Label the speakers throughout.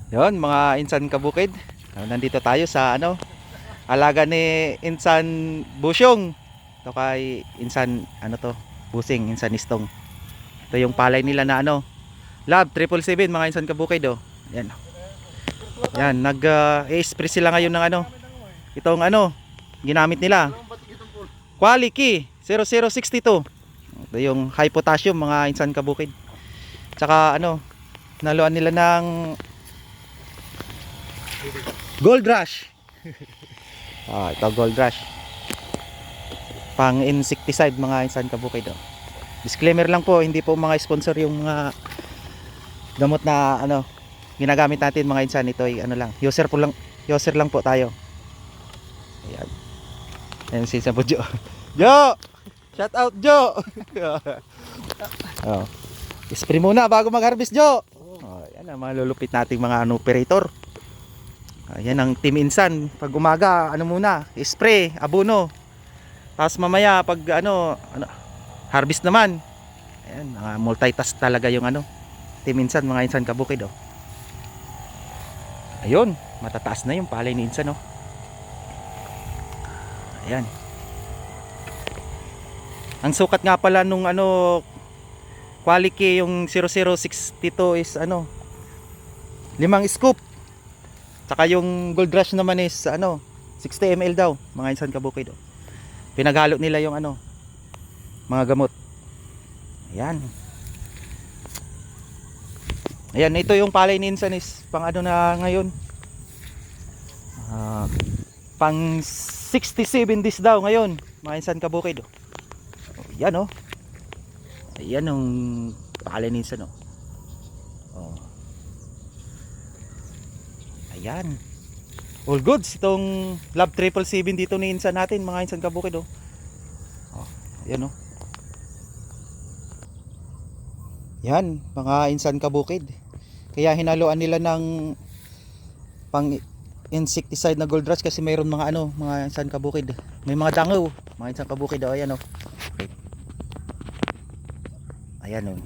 Speaker 1: Yon mga insan kabukid. Nandito tayo sa alaga ni Insan Busyong. Ito kay Insan Busing, Insan Istong. Ito yung palay nila na Lab 777 mga insan kabukid Yan. Yan, nag-i-spray sila ngayon ng itong ginamit nila. Quality 0062. Ito yung high potassium mga insan kabukid. Tsaka naluan nila ng Gold Rush. Ito Gold Rush. Pang insecticide mga insan kabukid Disclaimer lang po, hindi po mga sponsor yung mga gamot na ginagamit natin mga insan. Ito ay user lang po tayo. Ayan. Ayan si Sabu Jo. Jo! Shout out Jo! Spray muna bago mag-harvest Jo. Yan ang mga lulupit nating mga operator. Ayan ang team insan. Pag umaga muna, spray, abono. Tapos mamaya pag harvest naman. Ayan, multitask talaga yung team insan mga insan kabukid Ayun, matataas na yung palay ni insan Ayan. Ang sukat nga pala nung quality yung 0062 is 5 scoop. Saka yung Gold Rush naman is 60 ml daw mga insan kabukid Pinaghalo nila yung mga gamot. Ayan. Ayan, ito yung palay ni insan is pang na ngayon. Pang 67 days daw ngayon mga insan kabukid Ayan Ayan yung palay ni insan Ayan. All goods itong Lab 777 dito ni insan natin mga insan kabukid Ayan Yan mga insan kabukid. Kaya hinaluan nila ng pang insecticide na Gold Rush kasi mayroon mga mga insan kabukid. May mga dangaw mga insan kabukid Ayan Okay. Ayan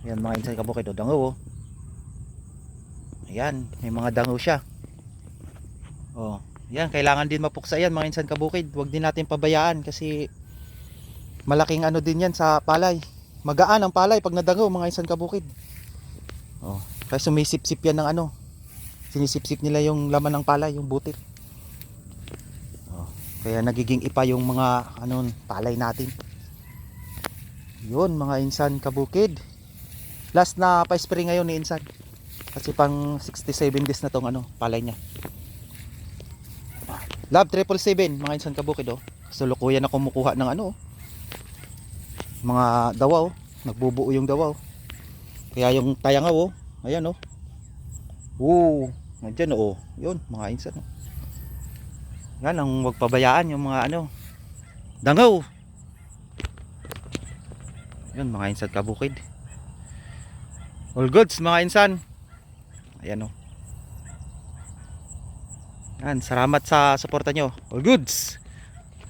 Speaker 1: Ayan mga insan kabukid dangaw Ayan, may mga dangaw siya. Yan, kailangan din mapuksa yan mga insan kabukid. Huwag din natin pabayaan kasi malaking din yan sa palay. Magaan ang palay pag nadangaw mga insan kabukid. Kaya sumisip-sip yan ng sinisip-sip nila yung laman ng palay, yung butit. Kaya nagiging ipa yung mga palay natin. Yun mga insan kabukid. Last na pa-spray ngayon ni insan. Kasi pang 67 days na tong palay niya. Lab 777 mga insan kabukid So lukuyan na kumukuha ng mga dawa nagbubuo yung dawa Kaya yung tayangaw ayan nandiyan yun mga insan Yan ang wag pabayaan yung mga dangaw. Yun mga insan kabukid. All goods mga insan. Ayan Yan, salamat sa suporta nyo. All goods.